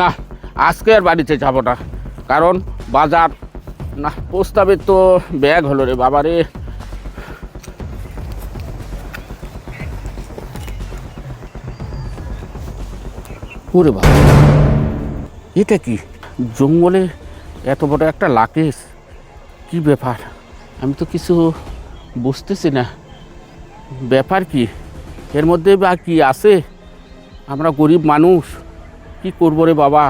না, আজকে আর বাড়িতে যাব না, কারণ বাজার না প্রস্তাবের তো ব্যাগ হলো রে বাবা রে। ওরে বাবা, এটা কি জঙ্গলে এত বড় একটা লাকেশ? কি ব্যাপার? আমি তো কিছু বুঝতেছি না, ব্যাপার কি এর মধ্যে বা কি আছে? আমরা গরিব মানুষ, কি করবো রে বাবা?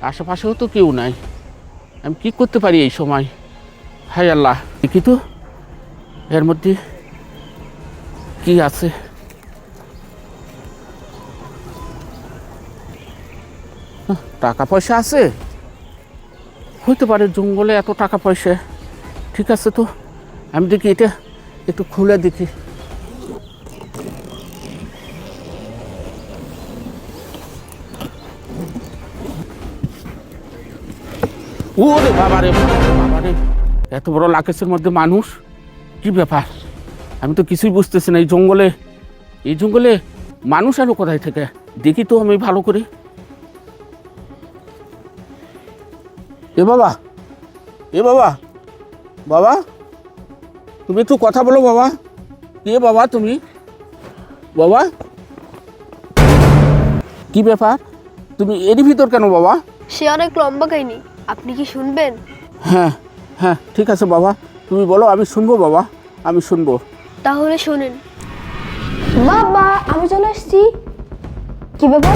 আশেপাশেও তো কেউ নাই, আমি কি করতে পারি এই সময়? হায় আল্লাহ, দেখি তো এর মধ্যে কি আছে। টাকা পয়সা আছে, হইতে পারে জঙ্গলে এত টাকা পয়সা। ঠিক আছে, তো আমি দেখি এটা একটু খুলে দেখি। ওরে বাবারে বাবারে, এত বড় লাকেশের মধ্যে মানুষ, কি ব্যাপার? আমি তো কিছুই বুঝতেছি না। এই জঙ্গলে মানুষ আলো কোথায় থেকে? দেখি তো আমি ভালো করে। এ বাবা, এ বাবা, বাবা তুমি একটু কথা বলো বাবা। কে বাবা তুমি? বাবা, কি ব্যাপার? তুমি এরই ভিতর কেন বাবা? সে অনেক লম্বা কাহিনী, আপনি কি শুনবেন? হ্যাঁ হ্যাঁ, ঠিক আছে বাবা, তুমি বলো, আমি শুনবো বাবা, আমি শুনবো। তাহলে শোনেন। বাবা, আমি চলে এসেছি। কি ব্যাপার?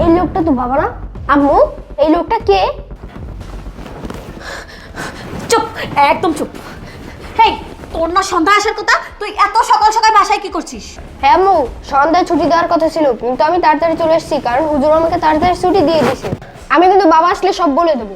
এই লোকটা তো বাবা না। আম্মু, এই লোকটা কে? চুপ, একদম চুপ। হেই, তোর না সন্ধ্যা আসার কথা, তুই এত সকাল সকাল বাসায় কি করছিস? হ্যাঁ আম্মু, সন্ধ্যায় ছুটি দেওয়ার কথা ছিল, কিন্তু আমি তাড়াতাড়ি চলে এসেছি কারণ হুজুর আমাকে তাড়াতাড়ি ছুটি দিয়ে দিয়েছে। আমি কিন্তু বাবা আসলে সব বলে দেবো।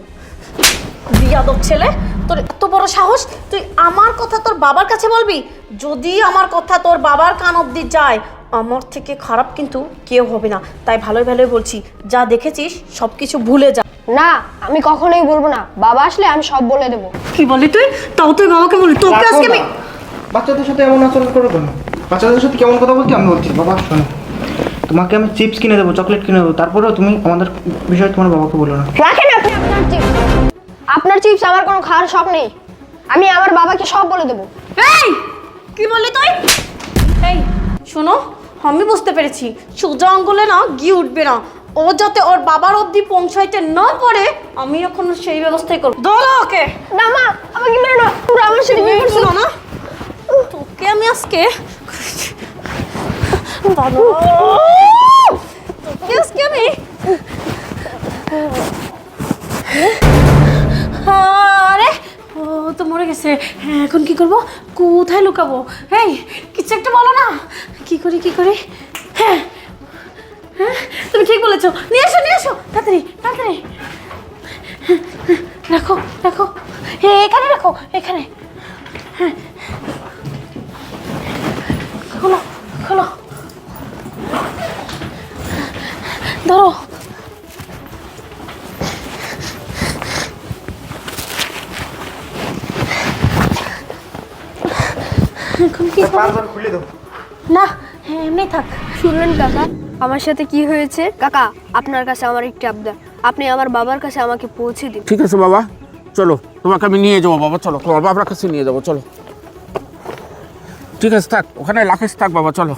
বিয়াদব ছেলে, তোর এত বড় সাহস, তুই আমার কথা তোর বাবার কাছে বলবি? যদি আমার কথা তোর বাবার কান অবধি যায়, আমার থেকে খারাপ কিন্তু কেউ হবে না। তাই ভালোই ভালোই বলছি, যা দেখেছিস সব কিছু ভুলে যা। না, আমি কখনোই বলবো না। বাবা আসলে আমি সব বলে দেবো। কি বলি তুই? তাও তুই বাবাকে বলি? তোকে আজকে আমি... বাচ্চাদের সাথে এমন আচরণ করো কেন? বাচ্চাদের সাথে কেমন কথা বলছি আমি বলছি। বাবা শোনো, তোমাকে আমি চিপস কিনে দেবো, চকলেট কিনে দেবো, তারপরেও তুমি আমাদের বিষয়ে তোমার বাবাকে বলো না। রাখেন আপনি আপনার চিপস। আপনার চিপস আমার কোনো খাওয়ার শখ নেই। আমি আমার বাবাকে সব বলে দেবো। এই, কি বললি তুই? এই শোনো, আমি বুঝতে পেরেছি সোজা আঙ্গুলে না গিয়ে উঠবে না। ও যাতে ওর বাবার অবধি পৌঁছাইতে না পারে, আমি এখন সেই ব্যবস্থাই করবো। ধরো ওকে। না মা, আমাকে মেরো না। তোমরা আমার সাথে বিয়ে করছো না, তোকে আমি আজকে তোকে আজকে আমি... আরে ও তো মরে গেছে। হ্যাঁ, এখন কি করবো? কোথায় লুকাবো? এই কিছু একটা বলো না। কি করি? হ্যাঁ হ্যাঁ, তুমি ঠিক বলেছো। নিয়ে এসো তাড়াতাড়ি তাড়াতাড়ি। রাখো এখানে রাখো, এখানে। হ্যাঁ, খোলো ধরো। এখন কি খুলে দাও। না, এমনি থাক। শুনলেন কাকা, আমার সাথে কি হয়েছে? কাকা, আপনার কাছে আমার একটি আবদার, আপনি আমার বাবার কাছে আমাকে পৌঁছে দিন। ঠিক আছে বাবা, চলো তোমাকে আমি নিয়ে যাবো বাবা, চলো তোমার বাবার কাছে নিয়ে যাবো, চলো। ঠিক আছে, থাক ওখানে লাকেশ থাক বাবা, চলো।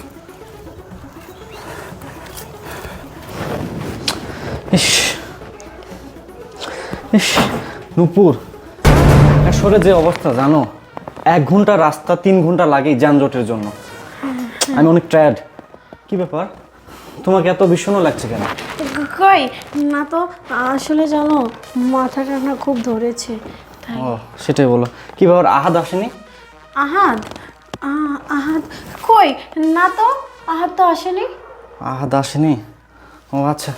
নূপুর, শহরে যে অবস্থা জানো, 1 ঘন্টা রাস্তা 3 ঘন্টা লাগে যানজটের জন্য। আমি অনেক টায়ার্ড। কি ব্যাপার, তোমাকে এত বিষণ্ণ লাগছে কেন? কই না তো, আসলে জানো মাথাটা না খুব ধরেছে। ও সেটাই বলো। কি ব্যাপার, আহাদ আসেনি? আহাদ কই না তো, আহাদ তো আসেনি। আহাদ আসেনি? ও আচ্ছা,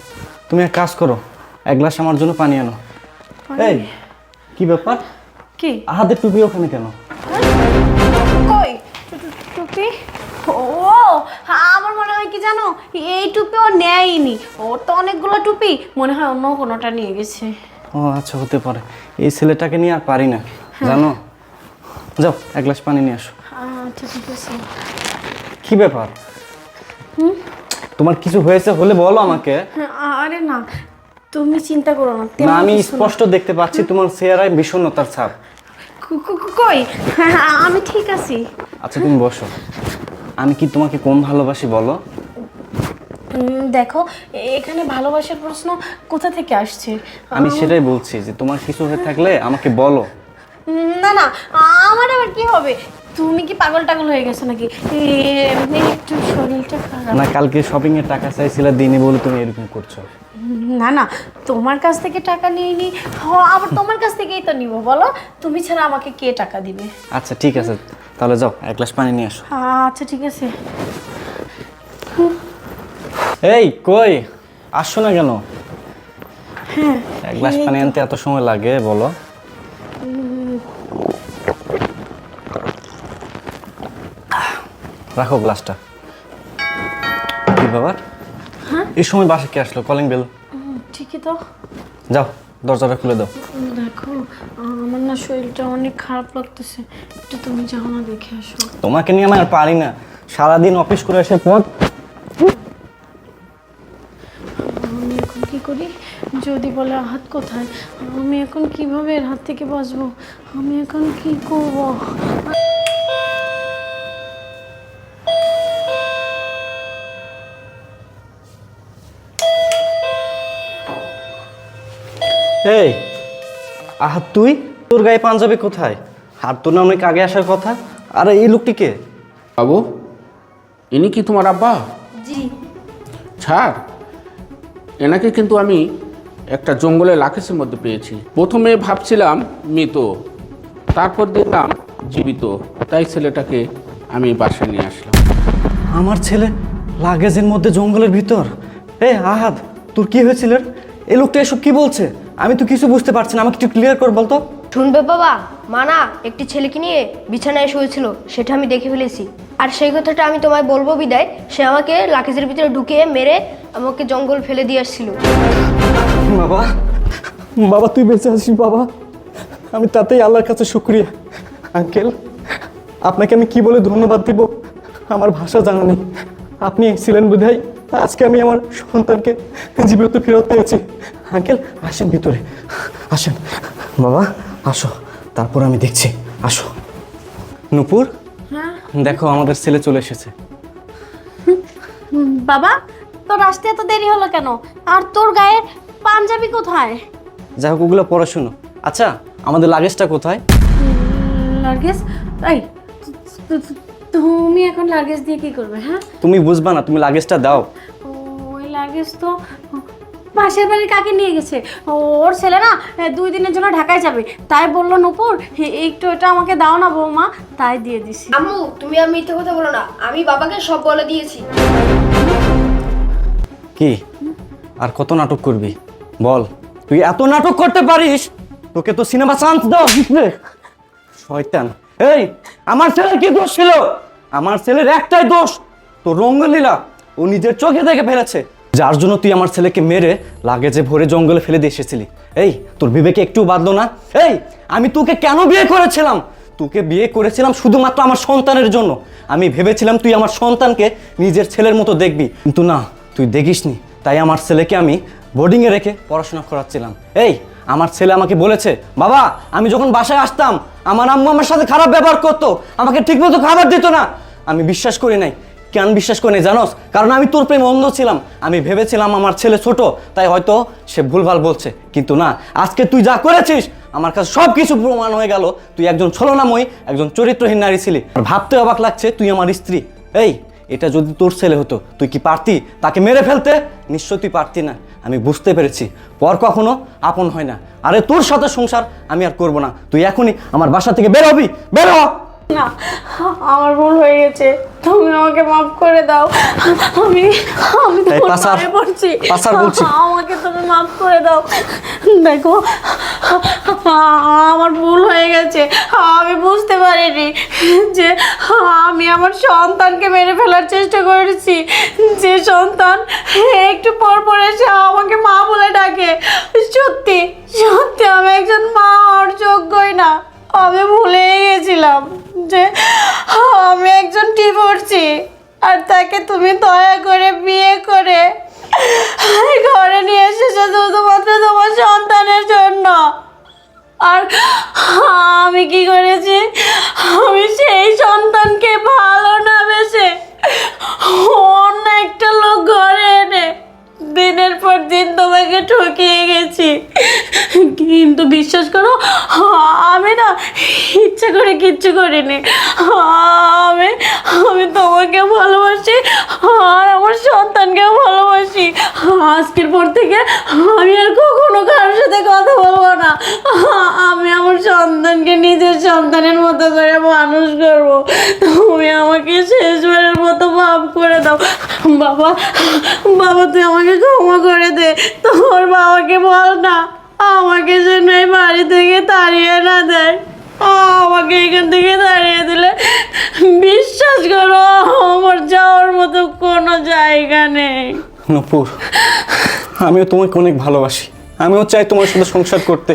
তুমি এক কাজ করো, 1 গ্লাস আমার জন্য পানি আনো। এই কি ব্যাপার, কি আহাদের টুপি ওখানে কেন? কই টুপি? ও আমার মনে হয় কি জানো, এই টুপি ও নেয়নি। ওর তো অনেকগুলো টুপি, মনে হয় অন্য কোনোটা নিয়ে গেছে। ও আচ্ছা, হতে পারে। এই ছেলেটাকে নিয়ে আর পারি না জানো। যাও 1 গ্লাস পানি নিয়ে আসো। আচ্ছা ঠিক আছে। কি ব্যাপার, তোমার কিছু হয়েছে হলে বলো আমাকে। আরে না, তুমি চিন্তা করো না, না তেমন আমি কিছু না। স্পষ্ট দেখতে পাচ্ছি তোমার চেহারায় বিষণ্ণতার ছাপ। কই হ্যাঁ, আমি ঠিক আছি। আচ্ছা তুমি বসো। আমি কি তোমাকে কম ভালোবাসি বলো? দেখো এখানে ভালোবাসার প্রশ্ন কোথা থেকে আসছে? আমি সেটাই বলছি যে তোমার কিছু হয়ে থাকলে আমাকে বলো। না না, আমার আবার কি হবে? তুমি কি পাগল টাগল হয়ে গেছো নাকি? এমনি একটু শরীরটা খারাপ। না কালকে শপিং এর টাকা চাইছিলে দিইনি বলে তুমি এরকম করছো। না না, তোমার কাছ থেকে টাকা নিয়ে নি, আবার তোমার কাছ থেকেই তো নিব, বলো তুমি ছাড়া আমাকে কে টাকা দিবে? আচ্ছা ঠিক আছে, তাহলে যাও এক গ্লাস পানি নিয়ে আসো। আচ্ছা ঠিক আছে। এই কই আসছো না কেন? এক গ্লাস পানি আনতে এত সময় লাগে বলো? রাখো গ্লাসটা। কি ব্যাপার? এই সময় বাসা কে আসলো? Calling bell. ঠিকই তো। যাও দরজাটা খুলে দাও। দেখো আমার না শরীরটা অনেক খারাপ লাগতেছে, একটু তুমি যাও না, দেখে আসো। তোমাকে নিয়ে আমি আর পারি না, সারাদিন অফিস করে এসে পর আমি এখন কি করি? যদি বলে হাত কোথায়, আমি এখন কিভাবে এর হাত থেকে বাঁচবো? আমি এখন কি করব? এই আহাত তুই, তোর গায়ে পাঞ্জাবি কোথায়? আর তোর না অনেক আগে আসার কথা। আরে এই লোকটি কে? বাবু, ইনি কি তোমার আব্বা? জি। ছাড়, এনাকে কিন্তু আমি একটা জঙ্গলে লাকেশের মধ্যে পেয়েছি। প্রথমে ভাবছিলাম মৃত, তারপর দেখলাম জীবিত, তাই ছেলেটাকে আমি বাসায় নিয়ে আসলাম। আমার ছেলে লাগেজের মধ্যে জঙ্গলের ভিতর? এই আহাদ, তোর কি হয়েছিল? এই লোকটা এসব কি বলছে? আমি তো কিছু বুঝতে পারছি না, আমাকে একটু ক্লিয়ার কর বলতো। শুনবে বাবা, মানা একটি ছেলেকে নিয়ে বিছানায় শুয়েছিল, সেটা আমি দেখে ফেলেছি। আর সেই কথাটা আমি তোমায় বলবো বিদায়, সে আমাকে লাকেজের ভিতরে ঢুকিয়ে মেরে আমাকে জঙ্গল ফেলে দিয়ে আসছিল। বাবা, বাবা তুই বেঁচে আছিস বাবা, আমি তাতেই আল্লাহর কাছে শুকরিয়া। আঙ্কেল, আপনাকে আমি কি বলে ধন্যবাদ দিব আমার ভাষা জানা নেই। আপনি ছিলেন বোধহয়, আজকে আমি আমার সন্তানকে জীবিত ফেরত পেয়েছি। আঙ্কেল আসেন ভিতরে, আসেন বাবা, আসো, তারপর আমি দেখছি। আসো নূপুর, দেখো আমাদের ছেলে চলে এসেছে। বাবা, তোর আসতে এত দেরি হলো কেন? আর তোর গায়ে পাঞ্জাবি কোথায়? যাই হোক ওগুলো পড়াশুনো। আচ্ছা আমাদের লাগেজটা কোথায়? লাগেজ? এই তুমি এখন লাগেজ দিয়ে কি করবে? হ্যাঁ, তুমি বুঝবা না, তুমি লাগেজটা দাও। ওই লাগেজ তো পাশের বাড়ির কাকে নিয়ে গেছে। ওর ছেলে না 2 দিনের জন্য ঢাকায় যাবে, তাই বললো নূপুর একটু এটা আমাকে দাও না বৌমা, তাই দিয়ে দিছি। আম্মু, তুমি আর মিথ্যে কথা বলো না, আমি বাবাকে সব বলে দিয়েছি। কি আর কত নাটক করবি বল? তুই এত নাটক করতে পারিস? তোকে তো সিনেমা চান্স দাও শয়তান। এই আমার ছেলের কি দোষ ছিল? আমার ছেলের একটাই দোষ, তোর রঙ্গলীলা ও নিজের চোখে দেখে ফেলেছে, যার জন্য তুই আমার ছেলেকে মেরে লাগেজে ভরে জঙ্গলে ফেলে দিয়ে এসেছিলি। এই তোর বিবেকে একটু বাঁধলো না? এই আমি তোকে কেন বিয়ে করেছিলাম? তোকে বিয়ে করেছিলাম শুধুমাত্র আমার সন্তানের জন্য। আমি ভেবেছিলাম তুই আমার সন্তানকে নিজের ছেলের মতো দেখবি, কিন্তু না, তুই দেখিসনি। তাই আমার ছেলেকে আমি বোর্ডিংয়ে রেখে পড়াশোনা করাচ্ছিলাম। এই আমার ছেলে আমাকে বলেছে, বাবা আমি যখন বাসায় আসতাম আমার আম্মু আমার সাথে খারাপ ব্যবহার করতো, আমাকে ঠিকমতো খাবার দিত না। আমি বিশ্বাস করি নাই। কেন বিশ্বাস করি নাই জানোস? কারণ আমি তোর প্রেমে অন্ধ ছিলাম। আমি ভেবেছিলাম আমার ছেলে ছোট, তাই হয়তো সে ভুলভাল বলছে, কিন্তু না, আজকে তুই যা করেছিস আমার কাছে সব কিছু প্রমাণ হয়ে গেল। তুই একজন ছলনাময়ী, একজন চরিত্রহীন নারী ছিলি। আর ভাবতে অবাক লাগছে তুই আমার স্ত্রী। এই এটা যদি তোর ছেলে হতো তুই কি পারতি তাকে মেরে ফেলতে? নিশ্চয় তুই পারতি না। আমি বুঝতে পেরেছি পর কখনো আপন হয় না। আরে তোর সাথে সংসার আমি আর করব না। তুই এখনই আমার বাসা থেকে বের হবি, বের হ। না, আমার ভুল হয়ে গেছে, তুমি আমাকে মাফ করে দাও। আমি আমি এই তোমার পাসার, পায়ে পড়ছি, পাসার বলছি। আমাকে তুমি মাফ করে দাও। দেখো আমার ভুল হয়ে গেছে, আমি বুঝতে পারিনি যে আমি আমার সন্তানকে মেরে ফেলার চেষ্টা করেছি। যে সন্তান একটু পর পর এসে আমাকে মা বলে ডাকে, সত্যি সত্যি আমি একজন মা হওয়ার যোগ্যই না। আমি ভুলে গেছিলাম যে আমি একজন ডিভোর্সি, আর তাকে তুমি দয়া করে বিয়ে করে ঘরে নিয়ে এসেছে শুধুমাত্র তোমার সন্তানের জন্য। আর আমি কি করেছি? আমি সেই সন্তানকে ভালো না বেসে অন্য একটা লোক ঘরে এনে দিনের পর দিন তোমাকে ঠকিয়ে গেছি। কিন্তু বিশ্বাস করো, আমি না ইচ্ছা করে কিচ্ছু করিনি। আমি আমি তোমাকে ভালোবাসি আর আমার সন্তানকেও ভালোবাসি। আজকের পর থেকে আমি আর কখনো কারোর সাথে কথা বলবো না। আমি আমার সন্তানকে নিজের সন্তানের মতো করে মানুষ করবো। তুমি আমাকে শেষবারের মতো মাফ করে দাও। বাবা, বাবা তুই আমাকে ক্ষমা করে দে। তোর বাবাকে বল না আমাকে যেন এই বাড়ি থেকে তাড়িয়ে না দেয়। আমাকে এখান থেকে তাড়িয়ে দিলে বিশ্বাস করো আমার যাওয়ার মতো কোনো জায়গা নেই। নূপুর, আমিও তোমাকে অনেক ভালোবাসি, আমিও চাই তোমার সাথে সংসার করতে,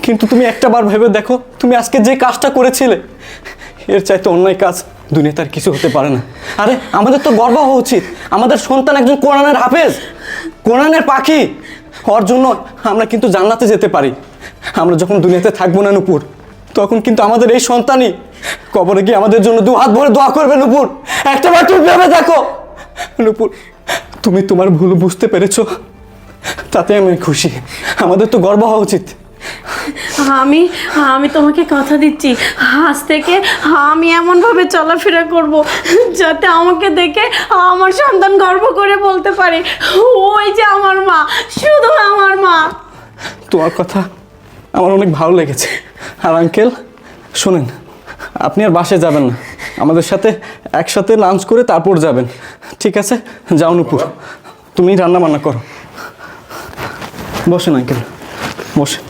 কিন্তু তুমি একটা বার ভেবে দেখো তুমি আজকে যে কাজটা করেছিলে এর চাইতে অন্যায় কাজ দুনিয়াতে আর কিছু হতে পারে না। আরে আমাদের তো গর্ব হওয়া উচিত, আমাদের সন্তান একজন কোরআনের হাফেজ, কোরআনের পাখি। ওর জন্য আমরা কিন্তু জান্নাতে যেতে পারি। আমরা যখন দুনিয়াতে থাকবো না নূপুর, তখন কিন্তু আমাদের এই সন্তানই কবরে গিয়ে আমাদের জন্য দু হাত ভরে দোয়া করবে। নূপুর, একটা বার তুমি ভেবে দেখো। নূপুর, তুমি তোমার ভুল বুঝতে পেরেছো, তাতে আমি খুশি। আমাদের তো গর্ব হওয়া উচিত। আমি আমি তোমাকে কথা দিচ্ছি, আজ থেকে আমি এমনভাবে চলাফেরা করব যাতে আমাকে দেখে আমার সন্তান গর্ব করে বলতে পারে ওই যে আমার মা, শুধু আমার মা। তোমার কথা আমার অনেক ভালো লেগেছে। আর আঙ্কেল শোনেন, আপনি আর বাসায় যাবেন না, আমাদের সাথে একসাথে লাঞ্চ করে তারপর যাবেন, ঠিক আছে? যাও নূপুর, তুমি রান্না বান্না করো। বসেন আঙ্কেল, বসেন।